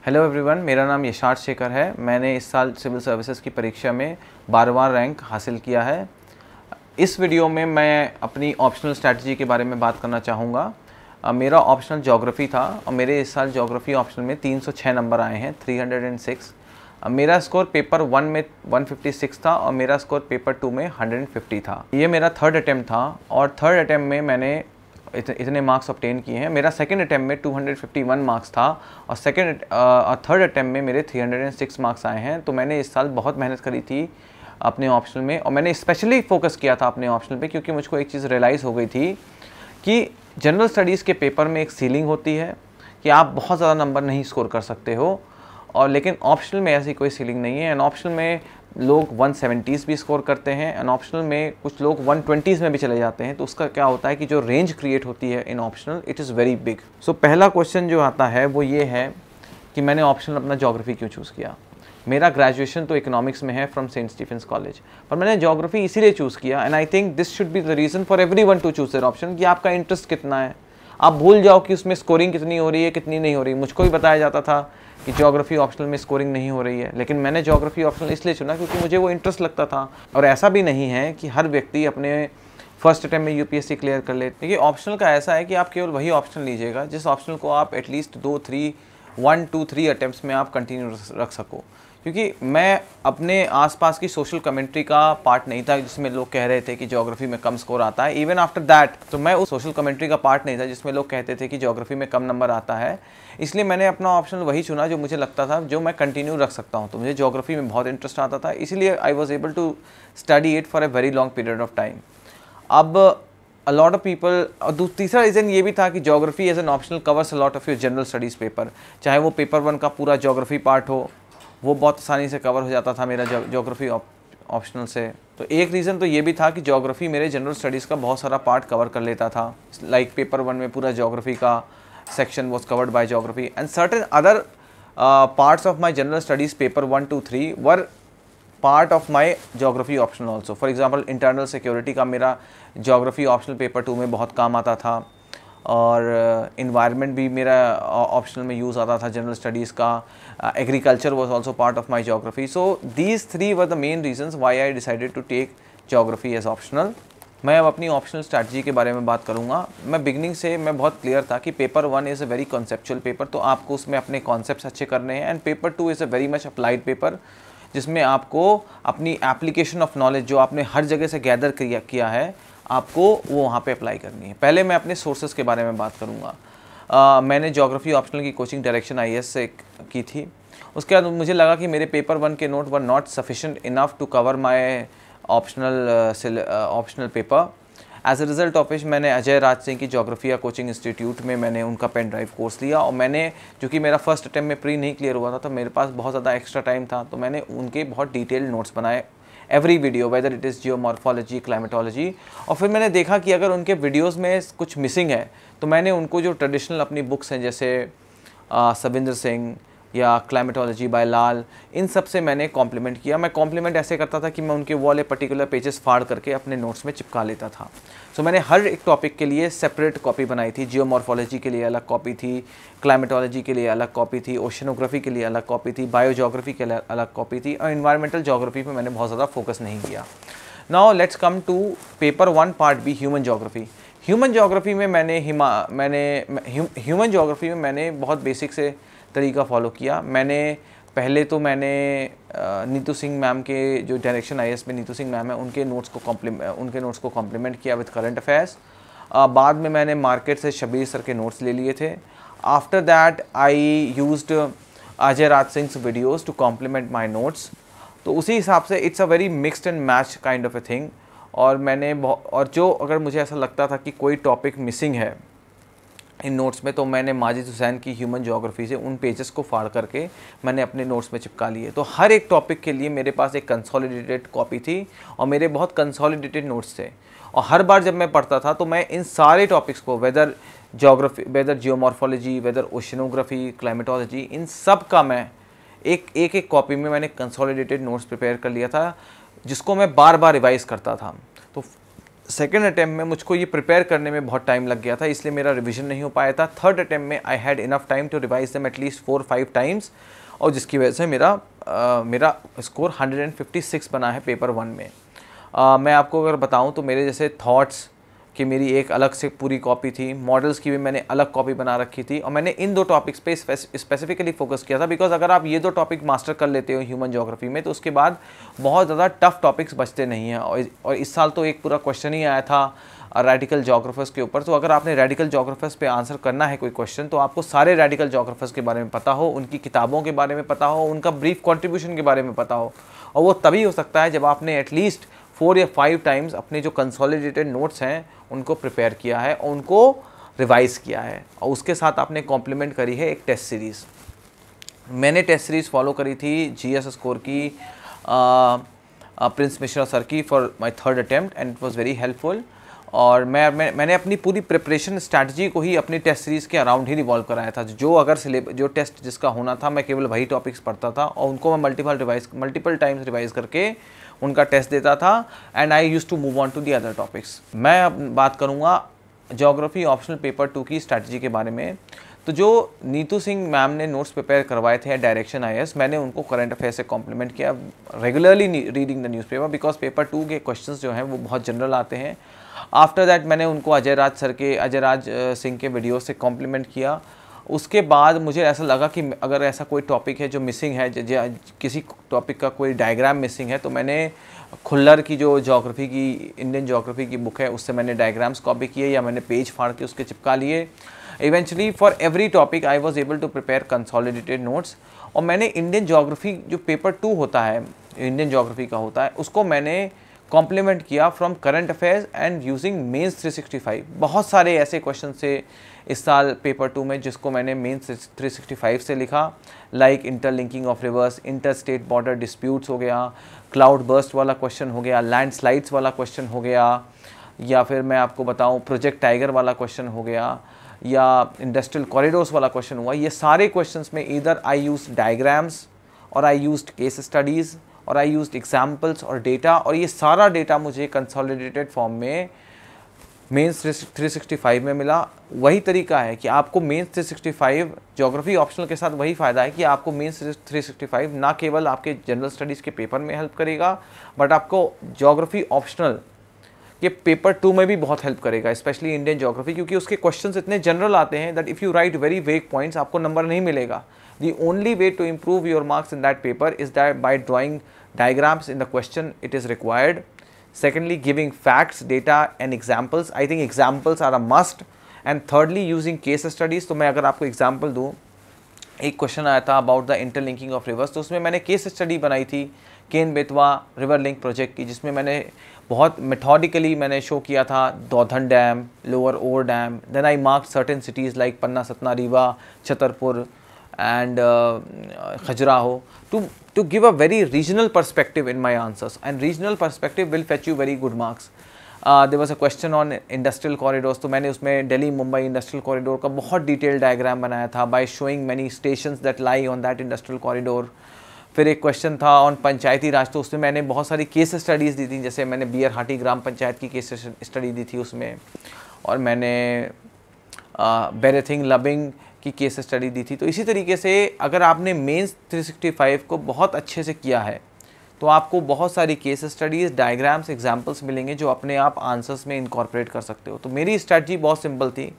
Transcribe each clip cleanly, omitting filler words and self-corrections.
Hello everyone, मेरा नाम यशार्थ शेखर है। मैंने इस साल सिविल सर्विसेज की परीक्षा में 12वां रैंक हासिल किया है। इस वीडियो में मैं अपनी ऑप्शनल स्ट्रैटेजी के बारे में बात करना चाहूँगा। मेरा ऑप्शनल ज्योग्राफी था और मेरे इस साल ज्योग्राफी ऑप्शनल में 306 नंबर आए हैं, 306। मेरा स्कोर पेपर 1 में 156 था और मेरा स्कोर पेपर 2 में 150 था। ये मेरा थर्ड अटैम्प्ट था और थर्ड अटैम्प्ट में मैंने इतने मार्क्स ऑब्टेन किए हैं। मेरा सेकंड अटैम्प्ट में 251 मार्क्स था और थर्ड अटैम्प्ट में मेरे 306 मार्क्स आए हैं। तो मैंने इस साल बहुत मेहनत करी थी अपने ऑप्शनल में और मैंने स्पेशली फोकस किया था अपने ऑप्शनल पे, क्योंकि मुझको एक चीज़ रियलाइज़ हो गई थी कि जनरल स्टडीज़ के पेपर में एक सीलिंग होती है कि आप बहुत ज़्यादा नंबर नहीं स्कोर कर सकते हो, और लेकिन ऑप्शनल में ऐसी कोई सीलिंग नहीं है। एंड ऑप्शनल में लोग 170s भी स्कोर करते हैं एंड ऑप्शनल में कुछ लोग 120s में भी चले जाते हैं। तो उसका क्या होता है कि जो रेंज क्रिएट होती है in optional, it is very big. So पहला क्वेश्चन जो आता है वो ये है कि मैंने ऑप्शनल अपना ज्योग्राफी क्यों चूज़ किया। मेरा ग्रेजुएशन तो इकोनॉमिक्स में है फ्रॉम सेंट स्टीफेंस कॉलेज, पर मैंने ज्योग्राफी इसीलिए चूज़ किया and I think this should be the reason for everyone to choose their option कि आपका इंटरेस्ट कितना है। आप भूल जाओ कि उसमें स्कोरिंग कितनी हो रही है कितनी नहीं हो रही। मुझको भी बताया जाता था कि ज्योग्राफी ऑप्शनल में स्कोरिंग नहीं हो रही है, लेकिन मैंने ज्योग्राफी ऑप्शनल इसलिए चुना क्योंकि मुझे वो इंटरेस्ट लगता था। और ऐसा भी नहीं है कि हर व्यक्ति अपने फर्स्ट अटैम्प्ट में यूपीएससी क्लियर कर ले। देखिए ऑप्शनल का ऐसा है कि आप केवल वही ऑप्शनल लीजिएगा जिस ऑप्शनल को आप एटलीस्ट 1, 2, 3 अटैम्प्ट्स में आप कंटिन्यू रख सको। क्योंकि मैं अपने आसपास की सोशल कमेंट्री का पार्ट नहीं था जिसमें लोग कह रहे थे कि ज्योग्राफी में कम स्कोर आता है। इवन आफ्टर दैट तो मैं उस सोशल कमेंट्री का पार्ट नहीं था जिसमें लोग कहते थे कि ज्योग्राफी में कम नंबर आता है। इसलिए मैंने अपना ऑप्शन वही चुना जो मुझे लगता था जो मैं कंटिन्यू रख सकता हूँ। तो मुझे ज्योग्राफी में बहुत इंटरेस्ट आता था, इसीलिए I was able to study it for a very long period of time. अब अ लॉट ऑफ पीपल, और तीसरा रीज़न ये भी था कि geography as an optional covers a lot of your general studies paper. चाहे वो पेपर 1 का पूरा ज्योग्राफी पार्ट हो, वो बहुत आसानी से कवर हो जाता था मेरा ज्योग्राफी ऑप्शनल से। तो एक रीज़न तो ये भी था कि ज्योग्राफी मेरे जनरल स्टडीज़ का बहुत सारा पार्ट कवर कर लेता था। लाइक पेपर 1 में पूरा ज्योग्राफी का section was covered by geography and certain other parts of my general studies paper 1, 2, 3 were part of my geography optional also. For example, internal security का मेरा geography optional paper 2 में बहुत काम आता था और environment भी मेरा optional में use आता था general studies का। agriculture was also part of my geography. So these 3 were the main reasons why I decided to take geography as optional. मैं अब अपनी ऑप्शनल स्ट्रैटेजी के बारे में बात करूंगा। मैं बिगनिंग से मैं बहुत क्लियर था कि paper 1 is a very conceptual paper, तो आपको उसमें अपने कॉन्सेप्ट्स अच्छे करने हैं। And paper 2 is a very much applied paper, जिसमें आपको अपनी एप्लीकेशन ऑफ नॉलेज जो आपने हर जगह से गैदर किया है, आपको वो वहाँ पे अप्लाई करनी है। पहले मैं अपने सोर्सेज के बारे में बात करूँगा। मैंने ज्योग्राफी ऑप्शनल की कोचिंग डायरेक्शन IAS से की थी। उसके बाद मुझे लगा कि मेरे पेपर 1 के note were not sufficient enough to cover my optional paper. As a result of which मैंने अजय राज सिंह की ज्योग्राफिया कोचिंग इंस्टीट्यूट में मैंने उनका पेन ड्राइव कोर्स लिया। और मैंने, चूँकि मेरा फर्स्ट अटैम्प्ट में प्री नहीं क्लियर हुआ था तो मेरे पास बहुत ज़्यादा एक्स्ट्रा टाइम था, तो मैंने उनके बहुत डिटेल्ड नोट्स बनाए every video, whether it is geomorphology, climatology. और फिर मैंने देखा कि अगर उनके वीडियोज़ में कुछ मिसिंग है तो मैंने उनको जो ट्रेडिशनल अपनी बुक्स हैं जैसे सविंदर सिंह या क्लाइमेटोलॉजी बाय लाल, इन सब से मैंने कॉम्प्लीमेंट किया। मैं कॉम्प्लीमेंट ऐसे करता था कि मैं उनके वाले पर्टिकुलर पेजेस फाड़ करके अपने नोट्स में चिपका लेता था। सो मैंने हर एक टॉपिक के लिए सेपरेट कॉपी बनाई थी। जियोमॉर्फोलॉजी के लिए अलग कॉपी थी, क्लाइमेटोलॉजी के लिए अलग कॉपी थी, ओशनोग्राफी के लिए अलग कॉपी थी, बायोजोग्राफी के लिए अलग कॉपी थी, और इन्वायरमेंटल जोग्राफी पे मैंने बहुत ज़्यादा फोकस नहीं किया। Now let's come to paper 1 part B, human geography. Human geography में मैंने बहुत बेसिक से तरीका फॉलो किया। पहले तो मैंने नीतू सिंह मैम के जो डायरेक्शन IAS में नीतू सिंह मैम है उनके नोट्स को कॉम्प्लीमेंट किया विद करंट अफेयर्स। बाद में मैंने मार्केट से शबीर सर के नोट्स ले लिए थे। After that I used Ajay Raj Singh videos to complement my notes. तो उसी हिसाब से it's a very mixed and match kind of a thing. और जो अगर मुझे ऐसा लगता था कि कोई टॉपिक मिसिंग है इन नोट्स में, तो मैंने माजिद हुसैन की ह्यूमन ज्योग्राफी से उन पेजेस को फाड़ करके मैंने अपने नोट्स में चिपका लिए। तो हर एक टॉपिक के लिए मेरे पास एक कंसोलिडेटेड कॉपी थी और मेरे बहुत कंसोलिडेटेड नोट्स थे। और हर बार जब मैं पढ़ता था तो मैं इन सारे टॉपिक्स को, whether geomorphology, whether oceanography, climatology, इन सब का मैं एक कॉपी में मैंने कंसोलिडेटेड नोट्स प्रिपेयर कर लिया था, जिसको मैं बार बार रिवाइज़ करता था। तो सेकेंड अटैम्प्ट में मुझको ये प्रिपेयर करने में बहुत टाइम लग गया था, इसलिए मेरा रिवीजन नहीं हो पाया था। थर्ड अटैम्प्ट में I had enough time to revise them at least 4-5 times, और जिसकी वजह से मेरा स्कोर 156 बना है पेपर 1 में। मैं आपको अगर बताऊं तो मेरे जैसे थॉट्स कि मेरी एक अलग से पूरी कॉपी थी, मॉडल्स की भी मैंने अलग कॉपी बना रखी थी, और मैंने इन 2 टॉपिक्स पे स्पेसिफिकली फोकस किया था, बिकॉज अगर आप ये 2 टॉपिक मास्टर कर लेते हो ह्यूमन ज्योग्राफी में तो उसके बाद बहुत ज़्यादा टफ टॉपिक्स बचते नहीं हैं। और इस साल तो एक पूरा क्वेश्चन ही आया था रेडिकल जोग्राफर्स के ऊपर, तो अगर आपने रेडिकल जोग्राफर्स पे आंसर करना है कोई क्वेश्चन, तो आपको सारे रेडिकल जोग्राफर्स के बारे में पता हो, उनकी किताबों के बारे में पता हो, उनका ब्रीफ कॉन्ट्रीब्यूशन के बारे में पता हो, और वो तभी हो सकता है जब आपने एटलीस्ट 4 या 5 टाइम्स अपने जो कंसोलिडेटेड नोट्स हैं उनको प्रिपेयर किया है और उनको रिवाइज़ किया है, और उसके साथ आपने कॉम्प्लीमेंट करी है एक टेस्ट सीरीज़। मैंने टेस्ट सीरीज़ फॉलो करी थी जीएस स्कोर की प्रिंस मिश्रा सर की for my third attempt, and it was very helpful. और मैंने अपनी पूरी प्रिपरेशन स्ट्रैटेजी को ही अपनी टेस्ट सीरीज़ के अराउंड ही रिवॉल्व कराया था। जो टेस्ट जिसका होना था मैं केवल वही टॉपिक्स पढ़ता था, और उनको मैं मल्टीपल टाइम्स रिवाइज़ करके उनका टेस्ट देता था, and I use to move on to the other topics. मैं अब बात करूँगा ज्योग्राफी ऑप्शनल पेपर 2 की स्ट्रैटेजी के बारे में। तो जो नीतू सिंह मैम ने नोट्स प्रिपेयर करवाए थे डायरेक्शन IAS, मैंने उनको करंट अफेयर से कॉम्प्लीमेंट किया, regularly reading the newspaper, because paper 2 के क्वेश्चंस जो हैं वो बहुत जनरल आते हैं। आफ्टर दैट मैंने उनको अजय राज सिंह के वीडियो से कॉम्प्लीमेंट किया। उसके बाद मुझे ऐसा लगा कि अगर ऐसा कोई टॉपिक है जो मिसिंग है, किसी टॉपिक का कोई डायग्राम मिसिंग है, तो मैंने खुल्लर की जो ज्योग्राफी की इंडियन ज्योग्राफी की बुक है उससे मैंने डायग्राम्स कॉपी किए, या मैंने पेज फाड़ के उसके चिपका लिए। Eventually for every topic I was able to prepare consolidated notes, और मैंने इंडियन ज्योग्राफी जो पेपर 2 होता है, इंडियन ज्योग्राफी का होता है, उसको मैंने कॉम्प्लीमेंट किया from current affairs and using mains 365। बहुत सारे ऐसे क्वेश्चन से इस साल पेपर 2 में जिसको मैंने मेंस 365 से लिखा, like interlinking of reverse, inter state border disputes हो गया, क्लाउड बर्स्ट वाला क्वेश्चन हो गया, लैंडस्लाइड्स वाला क्वेश्चन हो गया, या फिर मैं आपको बताऊं प्रोजेक्ट टाइगर वाला क्वेश्चन हो गया, या इंडस्ट्रियल कॉरिडोर्स वाला क्वेश्चन हुआ। ये सारे क्वेश्चंस में ईदर आई यूज्ड डायग्राम्स, और आई यूज्ड केस स्टडीज़, और आई यूज्ड एग्जाम्पल्स और डेटा, और ये सारा डेटा मुझे कंसोलिडेटेड फॉर्म में मेंस 365 में मिला। वही तरीका है कि आपको मेंस 365 ज्योग्राफी ऑप्शनल के साथ वही फ़ायदा है कि आपको मेंस 365 ना केवल आपके जनरल स्टडीज़ के पेपर में हेल्प करेगा, बट आपको ज्योग्राफी ऑप्शनल के पेपर 2 में भी बहुत हेल्प करेगा, स्पेशली इंडियन ज्योग्राफी, क्योंकि उसके क्वेश्चंस इतने जनरल आते हैं that if you right very vague points आपको नंबर नहीं मिलेगा। The only way to improve your marks in that paper is that by drawing diagrams in the question it is required. Secondly, giving facts, data and examples. I think examples are a must. And thirdly, using case studies. तो मैं अगर आपको example दूँ, एक question आया था about the interlinking of rivers, तो उसमें मैंने केस स्टडी बनाई थी Ken Betwa river link project की, जिसमें मैंने बहुत मेथोडिकली मैंने शो किया था Daudhan dam, lower Orr dam, then I mark certain cities like Panna, Satna, Rewa, Chhatarpur and Khajuraho to give a very regional perspective in my answers, and regional perspective will fetch you very good marks. There was a question on industrial corridors, तो मैंने उसमें Delhi Mumbai industrial corridor का बहुत detail diagram बनाया था by showing many stations that lie on that industrial corridor. फिर एक question था ऑन पंचायती राज, तो उसमें मैंने बहुत सारी केस स्टडीज़ दी थी, जैसे मैंने बियरहाटी ग्राम पंचायत की केस स्टडी दी थी उसमें, और मैंने बेरेथिंग लबिंग की केस स्टडी दी थी। तो इसी तरीके से अगर आपने मेंस 365 को बहुत अच्छे से किया है तो आपको बहुत सारी केस स्टडीज़, डायग्राम्स, एग्जांपल्स मिलेंगे जो अपने आप आंसर्स में इनकॉर्पोरेट कर सकते हो। तो मेरी स्ट्रैटेजी बहुत सिंपल थी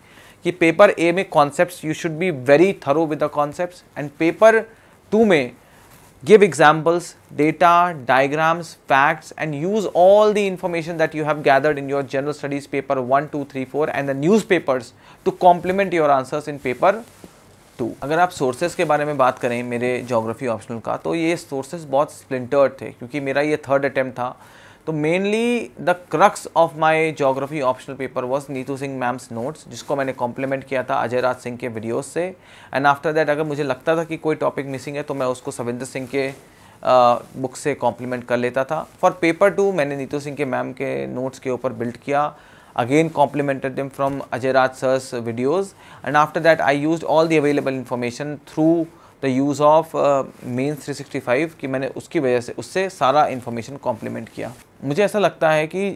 कि पेपर ए में concepts you should be very thorough with the concepts, and paper 2 में give examples, data, diagrams, facts, and use all the information that you have gathered in your general studies paper 1, 2, 3, 4 and the newspapers to complement your answers in paper 2. अगर आप sources के बारे में बात करें मेरे geography optional का, तो ये सोर्सेज बहुत स्प्लिंटर्ड थे क्योंकि मेरा ये थर्ड अटैम्प्ट था। तो mainly the crux of my geography optional paper was Neetu Singh ma'am's notes, जिसको मैंने कॉम्प्लीमेंट किया था अजय राज सिंह के वीडियोस से। एंड आफ्टर दैट अगर मुझे लगता था कि कोई टॉपिक मिसिंग है तो मैं उसको सविंदर सिंह के बुक से कॉम्प्लीमेंट कर लेता था। फॉर पेपर 2 मैंने नीतू सिंह के मैम के नोट्स के ऊपर बिल्ड किया, again complemented them from Ajay Raj sir's videos, and after that I used all the available information through the use of mains 365 कि मैंने उसकी वजह से उससे सारा इन्फॉर्मेशन कॉम्प्लीमेंट किया। मुझे ऐसा लगता है कि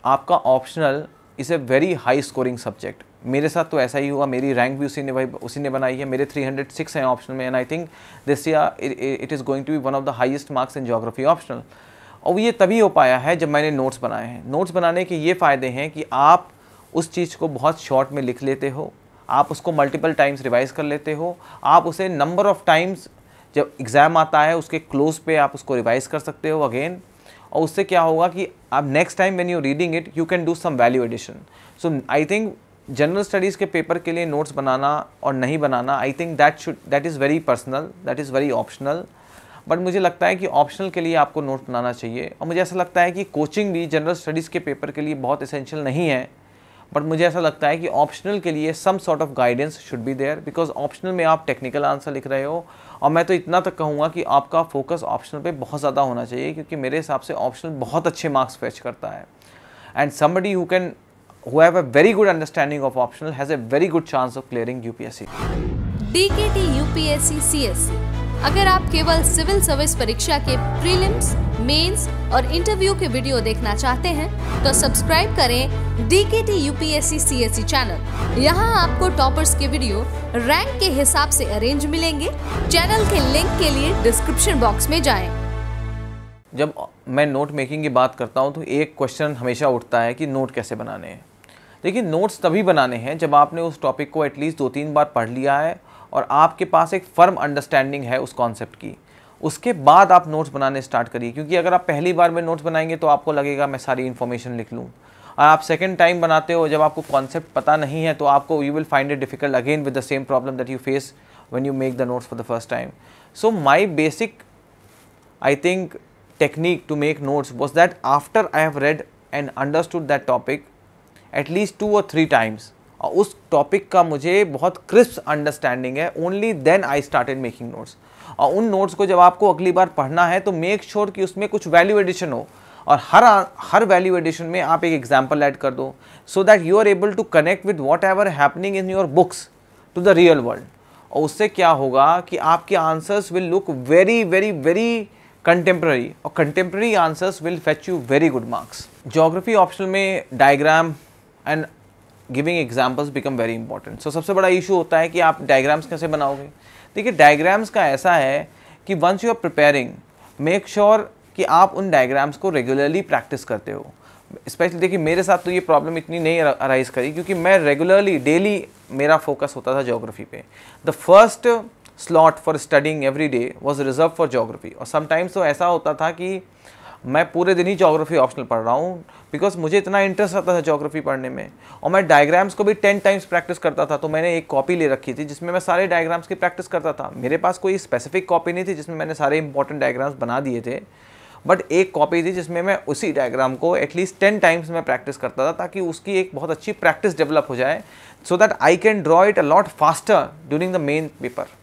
आपका optional is a very high scoring subject. मेरे साथ तो ऐसा ही हुआ, मेरी रैंक भी उसी ने बनाई है। मेरे 306 हैं ऑप्शनल में, and I think this year it is going to be one of the highest marks in geography optional. और ये तभी हो पाया है जब मैंने नोट्स बनाए हैं। नोट्स बनाने के ये फ़ायदे हैं कि आप उस चीज़ को बहुत शॉर्ट में लिख लेते हो, आप उसको मल्टीपल टाइम्स रिवाइज़ कर लेते हो, आप उसे नंबर ऑफ़ टाइम्स जब एग्ज़ाम आता है उसके क्लोज पे आप उसको रिवाइज़ कर सकते हो अगेन। और उससे क्या होगा कि आप next time when you reading it you can do some value addition. So I think general studies के पेपर के लिए नोट्स बनाना और नहीं बनाना, I think that is very personal, that is very optional. But मुझे लगता है कि ऑप्शनल के लिए आपको नोट बनाना चाहिए। और मुझे ऐसा लगता है कि कोचिंग भी जनरल स्टडीज़ के पेपर के लिए बहुत एसेंशियल नहीं है, बट मुझे ऐसा लगता है कि ऑप्शनल के लिए some sort of guidance should be there, because optional में आप टेक्निकल आंसर लिख रहे हो। और मैं तो इतना तक कहूँगा कि आपका फोकस ऑप्शनल पे बहुत ज़्यादा होना चाहिए, क्योंकि मेरे हिसाब से ऑप्शनल बहुत अच्छे मार्क्स फेच करता है। And somebody who have a very good understanding of optional has a very good chance of clearing UPSC. DKT UPSC CSC। अगर आप केवल सिविल सर्विस परीक्षा के प्रीलिम्स, मेंस और इंटरव्यू के वीडियो देखना चाहते हैं तो सब्सक्राइब करें DKT UPSC CSC चैनल। यहाँ आपको टॉपर्स के वीडियो रैंक के हिसाब से अरेंज मिलेंगे। चैनल के लिंक के लिए डिस्क्रिप्शन बॉक्स में जाएं। जब मैं नोट मेकिंग की बात करता हूँ तो एक क्वेश्चन हमेशा उठता है कि नोट कैसे बनाने हैं। देखिए, नोट्स तभी बनाने हैं जब आपने उस टॉपिक को एटलीस्ट 2-3 बार पढ़ लिया है और आपके पास एक फर्म अंडरस्टैंडिंग है उस कॉन्सेप्ट की। उसके बाद आप नोट्स बनाने स्टार्ट करिए, क्योंकि अगर आप पहली बार में नोट्स बनाएंगे तो आपको लगेगा मैं सारी इन्फॉर्मेशन लिख लूँ। और आप सेकंड टाइम बनाते हो, जब आपको कॉन्सेप्ट पता नहीं है तो आपको you will find it difficult again with the same problem that you face when you make the notes for the first time. So my basic I think technique to make notes was that after I have read and understood that topic at least 2 or 3 times, और उस topic का मुझे बहुत crisp understanding है, only then I started making notes. और उन notes को जब आपको अगली बार पढ़ना है तो मेक श्योर कि उसमें कुछ वैल्यू एडिशन हो, और हर वैल्यू एडिशन में आप एक एग्जाम्पल ऐड कर दो, so that you are able to connect with whatever happening in your books to the real world. और उससे क्या होगा कि आपके answers will look very very very contemporary, और contemporary answers will fetch you very good marks. Geography optional में diagram and giving examples become very important. So सबसे बड़ा इशू होता है कि आप डायग्राम्स कैसे बनाओगे। देखिए, डायग्राम्स का ऐसा है कि once you are preparing, make sure कि आप उन डायग्राम्स को रेगुलरली प्रैक्टिस करते हो। स्पेशली देखिए, मेरे साथ तो ये प्रॉब्लम इतनी नहीं अराइज करी, क्योंकि मैं रेगुलरली डेली मेरा फोकस होता था ज्योग्राफी पे। The first slot for studying every day was reserve for geography. और समटाइम्स तो ऐसा होता था कि मैं पूरे दिन ही ज्योग्राफी ऑप्शनल पढ़ रहा हूँ, बिकॉज मुझे इतना इंटरेस्ट आता था ज्योग्राफी पढ़ने में। और मैं डायग्राम्स को भी 10 टाइम्स प्रैक्टिस करता था। तो मैंने एक कॉपी ले रखी थी जिसमें मैं सारे डायग्राम्स की प्रैक्टिस करता था। मेरे पास कोई स्पेसिफिक कॉपी नहीं थी जिसमें मैंने सारे इंपॉर्टेंट डायग्राम्स बना दिए थे, बट एक कॉपी थी जिसमें मैं उसी डायग्राम को एटलीस्ट 10 टाइम्स मैं प्रैक्टिस करता था, ताकि उसकी एक बहुत अच्छी प्रैक्टिस डेवलप हो जाए, so that I can draw it a lot faster during the main paper.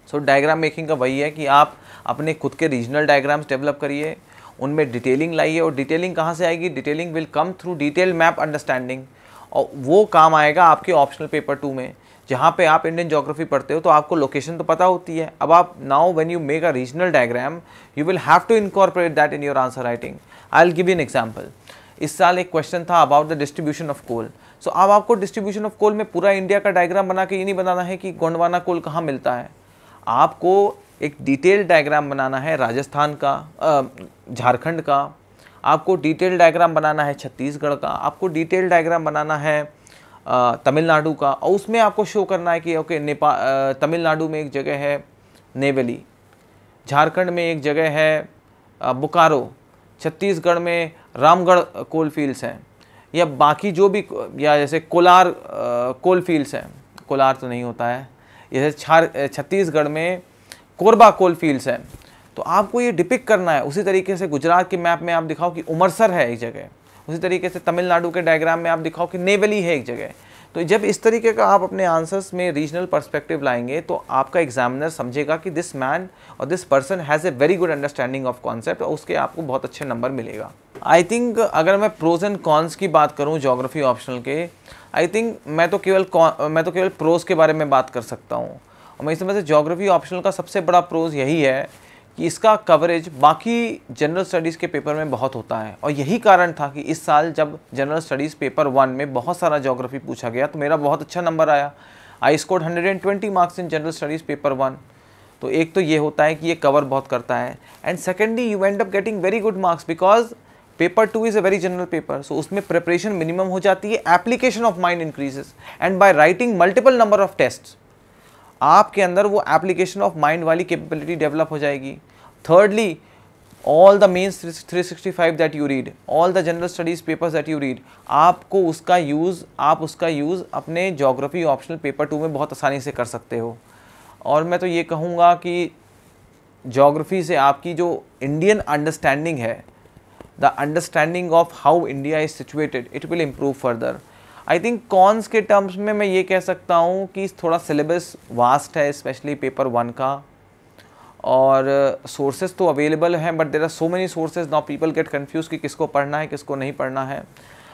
So diagram making का वही है कि आप अपने खुद के रीजनल डायग्राम्स डेवलप करिए, उनमें डिटेलिंग लाइए। और डिटेलिंग कहाँ से आएगी? Detailing will come through detail map understanding, और वो काम आएगा आपके ऑप्शनल पेपर 2 में, जहाँ पे आप इंडियन ज्योग्राफी पढ़ते हो तो आपको लोकेशन तो पता होती है। अब आप now when you make a regional diagram you will have to incorporate that in your answer writing. I will give you an example. इस साल एक क्वेश्चन था about the distribution of coal. So अब आपको डिस्ट्रीब्यूशन ऑफ कोल में पूरा India का diagram बना के ये नहीं बनाना है कि गोंडवाना कोल कहाँ मिलता है। आपको एक डिटेल डायग्राम बनाना है राजस्थान का, झारखंड का, आपको डिटेल डायग्राम बनाना है छत्तीसगढ़ का, आपको डिटेल डायग्राम बनाना है तमिलनाडु का। और उसमें आपको शो करना है कि ओके, तमिलनाडु में एक जगह है नेवेली, झारखंड में एक जगह है बोकारो, छत्तीसगढ़ में रामगढ़ कोल फील्ड्स हैं, या बाकी जो भी, या जैसे कोलार कोल फील्ड्स हैं, कोलार तो नहीं होता है, जैसे छत्तीसगढ़ में कोरबा कोल फील्ड्स हैं। तो आपको ये डिपिक्ट करना है। उसी तरीके से गुजरात के मैप में आप दिखाओ कि उमरसर है एक जगह, उसी तरीके से तमिलनाडु के डायग्राम में आप दिखाओ कि नेवली है एक जगह। तो जब इस तरीके का आप अपने आंसर्स में रीजनल पर्सपेक्टिव लाएंगे तो आपका एग्जामिनर समझेगा कि दिस मैन और this person has a very good understanding of concept, और उसके आपको बहुत अच्छे नंबर मिलेगा। आई थिंक अगर मैं प्रोज एंड कॉन्स की बात करूँ ज्योग्राफी ऑप्शनल के, आई थिंक मैं तो केवल प्रोज के बारे में बात कर सकता हूँ। और मैं इस समय से ज्योग्राफी ऑप्शनल का सबसे बड़ा प्रोज यही है कि इसका कवरेज बाकी जनरल स्टडीज़ के पेपर में बहुत होता है। और यही कारण था कि इस साल जब जनरल स्टडीज़ पेपर 1 में बहुत सारा ज्योग्राफी पूछा गया तो मेरा बहुत अच्छा नंबर आया। I scored 120 marks in general studies paper 1। तो एक तो ये होता है कि ये कवर बहुत करता है, and secondly you end up getting very good marks because paper 2 is a very general paper. So उसमें प्रिपरेशन मिनिमम हो जाती है, application of mind increases, and by writing multiple number of tests आपके अंदर वो एप्लीकेशन ऑफ माइंड वाली capability develop हो जाएगी। Thirdly, all the mains 365 that you read, all the general studies papers that you read, आप उसका use अपने geography optional paper 2 में बहुत आसानी से कर सकते हो। और मैं तो ये कहूँगा कि ज्योग्राफी से आपकी जो इंडियन अंडरस्टैंडिंग है, the understanding of how India is situated, it will improve further. I think cons के टर्म्स में मैं ये कह सकता हूँ कि थोड़ा सिलेबस वास्ट है, स्पेशली पेपर 1 का, और सोर्सेज तो अवेलेबल हैं but there are so many sources, now people get confuse कि किसको पढ़ना है किसको नहीं पढ़ना है।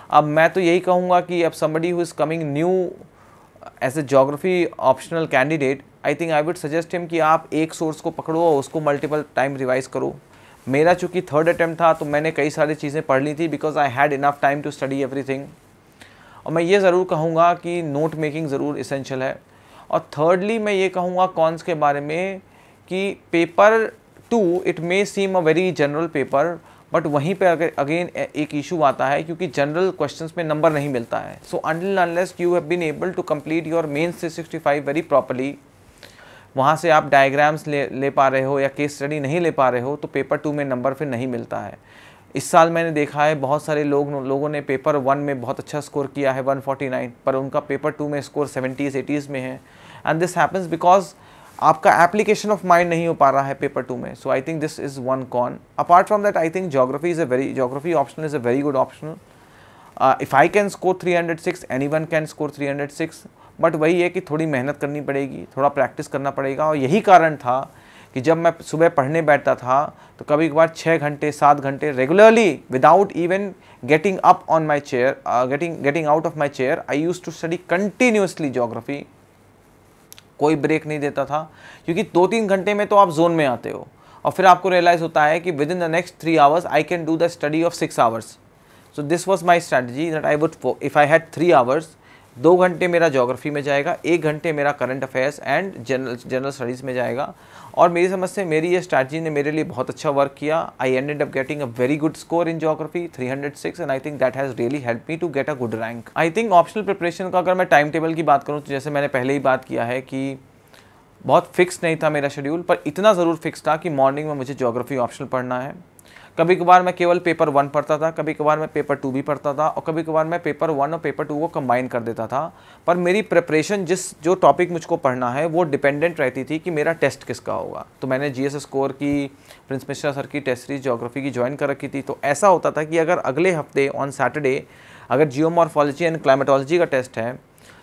अब मैं तो यही कहूँगा कि अब somebody who is coming new as a geography optional candidate, I think I would suggest him कि आप एक सोर्स को पकड़ो और उसको मल्टीपल टाइम रिवाइज करो। मेरा चूँकि थर्ड अटैम्प्ट था तो मैंने कई सारी चीज़ें पढ़ ली थी because I had enough time to study everything. और मैं ये ज़रूर कहूँगा कि नोट मेकिंग ज़रूर इसेंशियल है। और थर्डली मैं ये कहूँगा कॉन्स के बारे में कि paper 2 it may seem a very general paper, but वहीं पे अगर अगेन एक इशू आता है क्योंकि जनरल क्वेश्चंस में नंबर नहीं मिलता है। So until unless you have been able to complete your mains 365 very properly, वहाँ से आप डायग्राम्स ले पा रहे हो या केस स्टडी नहीं ले पा रहे हो तो पेपर 2 में नंबर फिर नहीं मिलता है। इस साल मैंने देखा है बहुत सारे लोगों ने पेपर 1 में बहुत अच्छा स्कोर किया है 149, पर उनका पेपर 2 में स्कोर 70s 80s में है, एंड दिस हैपन्स बिकॉज आपका एप्लीकेशन ऑफ माइंड नहीं हो पा रहा है पेपर 2 में। So I think this is one con. Apart from that I think geography optional is a very good optional. If I can score 306, anyone can score 306, but वही है कि थोड़ी मेहनत करनी पड़ेगी, थोड़ा प्रैक्टिस करना पड़ेगा। और यही कारण था कि जब मैं सुबह पढ़ने बैठता था तो कभी कभार 6 घंटे 7 घंटे regularly without even getting up on my chair, getting out of my chair, I use to study continuously geography. कोई ब्रेक नहीं देता था क्योंकि 2-3 घंटे में तो आप जोन में आते हो और फिर आपको रियलाइज़ होता है कि with in the next 3 hours I can do the study of 6 hours. So this was my strategy that I would, if I had 3 hours, 2 घंटे मेरा ज्योग्राफी में जाएगा, 1 घंटे मेरा current affairs and general studies में जाएगा। और मेरी समझ से मेरी ये स्ट्रैटेजी ने मेरे लिए बहुत अच्छा वर्क किया। I ended up getting a very good score in geography 306, and I think that has really help me to get a good rank. I think optional preparation का अगर मैं टाइम टेबल की बात करूँ तो जैसे मैंने पहले ही बात किया है कि बहुत फिक्स नहीं था मेरा शेड्यूल, पर इतना ज़रूर फिक्स था कि मॉर्निंग में मुझे ज्योग्राफी ऑप्शनल पढ़ना है। कभी कभार मैं केवल पेपर 1 पढ़ता था, कभी कभार मैं पेपर 2 भी पढ़ता था, और कभी कभार मैं पेपर 1 और पेपर 2 को कंबाइन कर देता था। पर मेरी प्रिपरेशन जो टॉपिक मुझको पढ़ना है वो डिपेंडेंट रहती थी कि मेरा टेस्ट किसका होगा। तो मैंने GS स्कोर की प्रिंस मिश्रा सर की टेस्ट सीरीज ज्योग्राफी की ज्वाइन कर रखी थी। तो ऐसा होता था कि अगर अगले हफ्ते ऑन सैटरडे अगर जियोमॉर्फोलॉजी एंड क्लाइमेटोलॉजी का टेस्ट है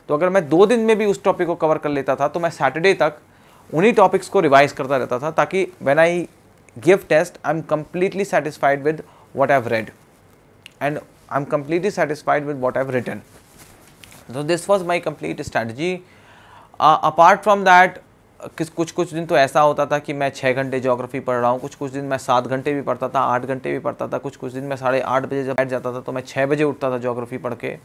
तो अगर मैं 2 दिन में भी उस टॉपिक को कवर कर लेता था तो मैं सैटरडे तक उन्हीं टॉपिक्स को रिवाइज करता रहता था, ताकि when I give test I am completely satisfied with what I've read and I'm completely satisfied with what I've written. So this was my complete strategy. Apart from that, कुछ दिन तो ऐसा होता था कि मैं 6 घंटे ज्योग्राफी पढ़ रहा हूँ, कुछ दिन मैं 7 घंटे भी पढ़ता था, 8 घंटे भी पढ़ता था, कुछ दिन मैं 8:30 बजे जब बैठ जाता था तो मैं 6 बजे उठता था ज्योग्राफी पढ़ के।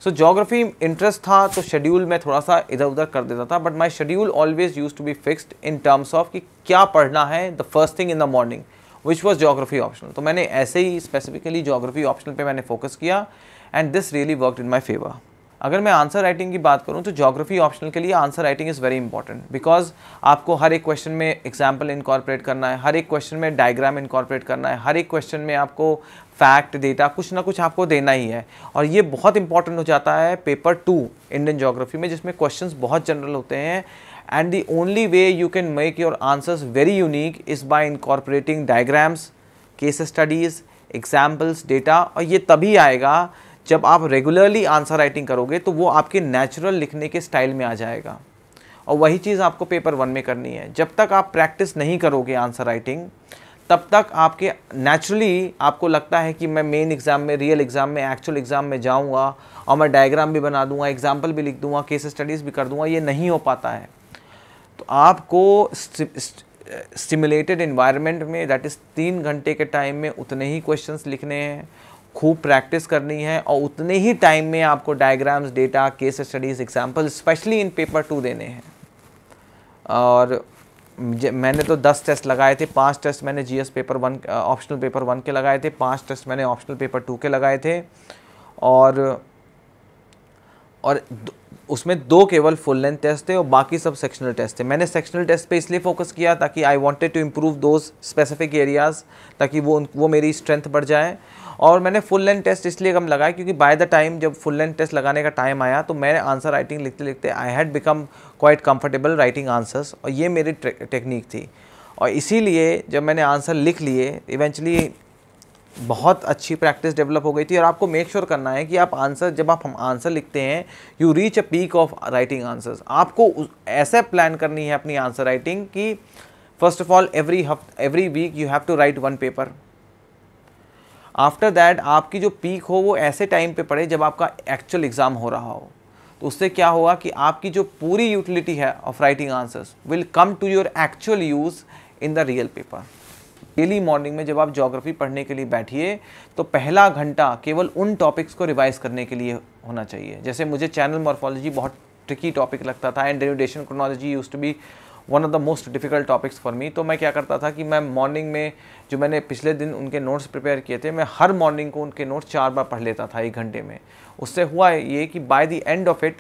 सो ज्योग्राफी इंटरेस्ट था तो शेड्यूल में थोड़ा सा इधर उधर कर देता था, but my schedule always use to be fixed in terms of कि क्या पढ़ना है the first thing in the morning, which was geography optional. तो मैंने ऐसे ही स्पेसिफिकली ज्योग्राफी ऑप्शनल पे मैंने फोकस किया and this really worked in my favour. अगर मैं आंसर राइटिंग की बात करूं तो ज्योग्राफी ऑप्शनल के लिए answer writing is very important, because आपको हर एक क्वेश्चन में एग्जाम्पल इनकॉर्पोरेट करना है, हर एक क्वेश्चन में डायग्राम इनकॉर्पोरेट करना है, हर एक क्वेश्चन में आपको फैक्ट डेटा कुछ ना कुछ आपको देना ही है। और ये बहुत इंपॉर्टेंट हो जाता है पेपर 2 इंडियन ज्योग्राफी में, जिसमें क्वेश्चंस बहुत जनरल होते हैं, and the only way you can make your answers very unique is by incorporating diagrams, case studies, examples, data. और ये तभी आएगा जब आप रेगुलरली आंसर राइटिंग करोगे तो वो आपके नेचुरल लिखने के स्टाइल में आ जाएगा। और वही चीज़ आपको पेपर 1 में करनी है। जब तक आप प्रैक्टिस नहीं करोगे आंसर राइटिंग तब तक आपके नेचुरली आपको लगता है कि मैं मेन एग्ज़ाम में, रियल एग्ज़ाम में, एक्चुअल एग्ज़ाम में जाऊंगा और मैं डायग्राम भी बना दूंगा, एग्जाम्पल भी लिख दूंगा, केस स्टडीज़ भी कर दूंगा, ये नहीं हो पाता है। तो आपको स्टिमुलेटेड इन्वायरमेंट में, दैट इज़ 3 घंटे के टाइम में उतने ही क्वेश्चंस लिखने हैं, खूब प्रैक्टिस करनी है और उतने ही टाइम में आपको diagrams, data, case studies, example specially in paper 2 देने हैं। और मैंने तो 10 टेस्ट लगाए थे, 5 टेस्ट मैंने जीएस पेपर 1 ऑप्शनल पेपर 1 के लगाए थे, 5 टेस्ट मैंने ऑप्शनल पेपर 2 के लगाए थे, और उसमें 2 केवल फुल लेंथ टेस्ट थे और बाकी सब सेक्शनल टेस्ट थे। मैंने सेक्शनल टेस्ट पे इसलिए फोकस किया ताकि I wanted to improve those specific areas, ताकि वो मेरी स्ट्रेंथ बढ़ जाए। और मैंने फुल लेंथ टेस्ट इसलिए कम लगाया क्योंकि बाय द टाइम जब फुल लेंथ टेस्ट लगाने का टाइम आया तो मैंने आंसर राइटिंग लिखते लिखते I had become quite comfortable writing answers, और ये मेरी टेक्निक थी। और इसीलिए जब मैंने आंसर लिख लिए इवेंचुअली बहुत अच्छी प्रैक्टिस डेवलप हो गई थी। और आपको मेक श्योर करना है कि आप आंसर, जब आप हम आंसर लिखते हैं, you reach a peak of writing answers. आपको ऐसे प्लान करनी है अपनी आंसर राइटिंग कि first of all every week you have to write 1 paper. After that आपकी जो पीक हो वो ऐसे टाइम पे पड़े जब आपका एक्चुअल एग्ज़ाम हो रहा हो। तो उससे क्या होगा कि आपकी जो पूरी यूटिलिटी है of writing answers will come to your actual use in the real paper. Daily morning में जब आप ज्योग्राफी पढ़ने के लिए बैठिए तो पहला घंटा केवल उन टॉपिक्स को रिवाइज करने के लिए होना चाहिए। जैसे मुझे चैनल मॉर्फोलॉजी बहुत ट्रिकी टॉपिक लगता था and derivation chronology used to be one of the most difficult topics for me. तो मैं क्या करता था कि मैं मॉर्निंग में जो मैंने पिछले दिन उनके नोट्स प्रिपेयर किए थे, मैं हर मॉर्निंग को उनके नोट्स 4 बार पढ़ लेता था 1 घंटे में। उससे हुआ ये कि by the end of it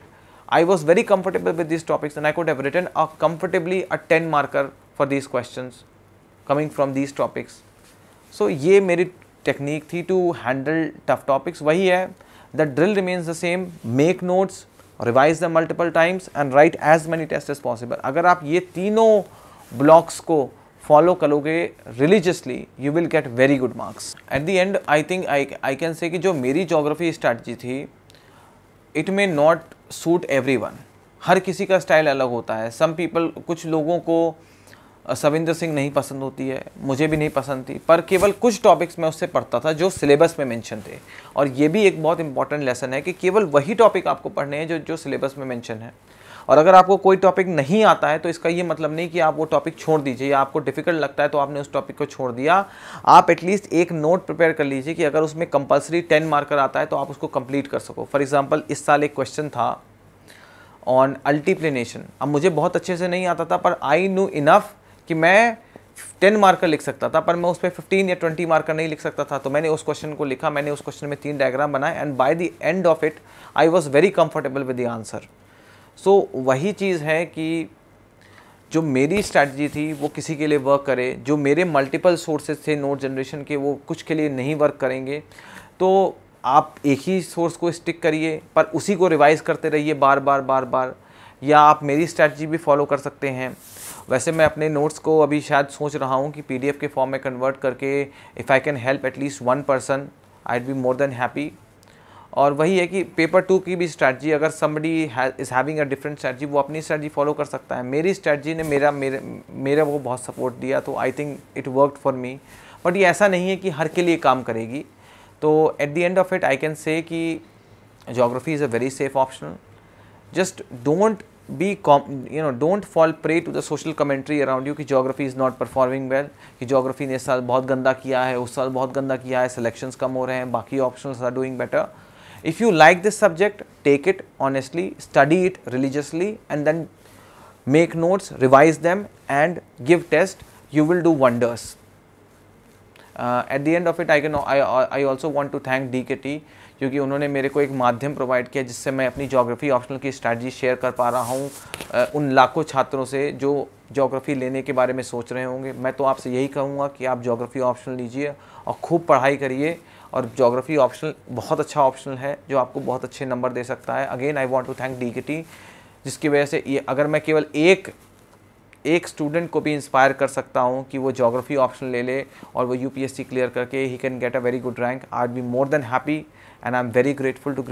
I was very comfortable with this topics and I could have written comfortably a 10 marker for these questions coming from these topics. So ये मेरी टेक्निक थी टू हैंडल टफ टॉपिक्स। वही है, the drill remains the same, make notes, revise the multiple times and write as many test as possible. अगर आप ये तीनों blocks को फॉलो करोगे religiously you will get very good marks. At the end I think I can say कि जो मेरी geography strategy थी it may not suit everyone. हर किसी का स्टाइल अलग होता है। सम पीपल, कुछ लोगों को सविंदर सिंह नहीं पसंद होती है, मुझे भी नहीं पसंद थी, पर केवल कुछ टॉपिक्स मैं उससे पढ़ता था जो सिलेबस में मेंशन थे। और ये भी एक बहुत इंपॉर्टेंट लेसन है कि केवल वही टॉपिक आपको पढ़ने हैं जो सिलेबस में मेंशन है। और अगर आपको कोई टॉपिक नहीं आता है तो इसका ये मतलब नहीं कि आप वो टॉपिक छोड़ दीजिए, या आपको डिफ़िकल्ट लगता है तो आपने उस टॉपिक को छोड़ दिया। आप एटलीस्ट एक नोट प्रिपेयर कर लीजिए कि अगर उसमें कंपल्सरी 10 मार्कर आता है तो आप उसको कंप्लीट कर सको। फॉर एग्जाम्पल इस साल एक क्वेश्चन था ऑन अल्टीप्लिनेशन। अब मुझे बहुत अच्छे से नहीं आता था पर आई न्यू इनफ कि मैं 10 मार्कर लिख सकता था, पर मैं उस पर 15 या 20 मार्कर नहीं लिख सकता था। तो मैंने उस क्वेश्चन को लिखा, मैंने उस क्वेश्चन में 3 डायग्राम बनाए and by the end of it I was very comfortable with the answer. So वही चीज़ है कि जो मेरी स्ट्रैटेजी थी वो किसी के लिए वर्क करे। जो मेरे मल्टीपल सोर्सेज थे नोट जनरेशन के, वो कुछ के लिए नहीं वर्क करेंगे। तो आप एक ही सोर्स को स्टिक करिए पर उसी को रिवाइज़ करते रहिए बार बार, या आप मेरी स्ट्रैटेजी भी फॉलो कर सकते हैं। वैसे मैं अपने नोट्स को अभी शायद सोच रहा हूँ कि PDF के फॉर्म में कन्वर्ट करके if I can help at least 1 person I be more than happy. और वही है कि पेपर 2 की भी स्ट्रैटेजी, अगर somebody is having a different strategy, वो अपनी स्ट्रैटेजी फॉलो कर सकता है। मेरी स्ट्रैटेजी ने मेरा वो बहुत सपोर्ट दिया, तो I think it worked for me. But ये ऐसा नहीं है कि हर के लिए काम करेगी। तो at the end of it I can say कि geography is a very safe optional. Just don't fall prey to the social commentary around you कि geography is not performing well, कि geography ने इस साल बहुत गंदा किया है, उस साल बहुत गंदा किया है, selections कम हो रहे हैं, बाकी options are doing better. If you like this subject, take it honestly, study it religiously and then make notes, revise them and give test. You will do wonders. At the end of it, I also want to thank DKT क्योंकि उन्होंने मेरे को एक माध्यम provide किया जिससे मैं अपनी ज्योग्राफी ऑप्शनल की स्ट्रैटेजी शेयर कर पा रहा हूँ उन लाखों छात्रों से जो ज्योग्राफी लेने के बारे में सोच रहे होंगे। मैं तो आपसे यही कहूँगा कि आप ज्योग्राफी ऑप्शनल लीजिए और खूब पढ़ाई करिए। और ज्योग्राफी ऑप्शनल बहुत अच्छा ऑप्शनल है जो आपको बहुत अच्छे नंबर दे सकता है। Again I want to thank DKT जिसकी वजह से ये अगर मैं केवल एक स्टूडेंट को भी इंस्पायर कर सकता हूँ कि वो ज्योग्राफी ऑप्शनल ले ले और वो UPSC क्लियर करके he can get a very good rank, I will be more than happy and I'm very grateful to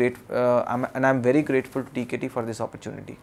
DKT for this opportunity.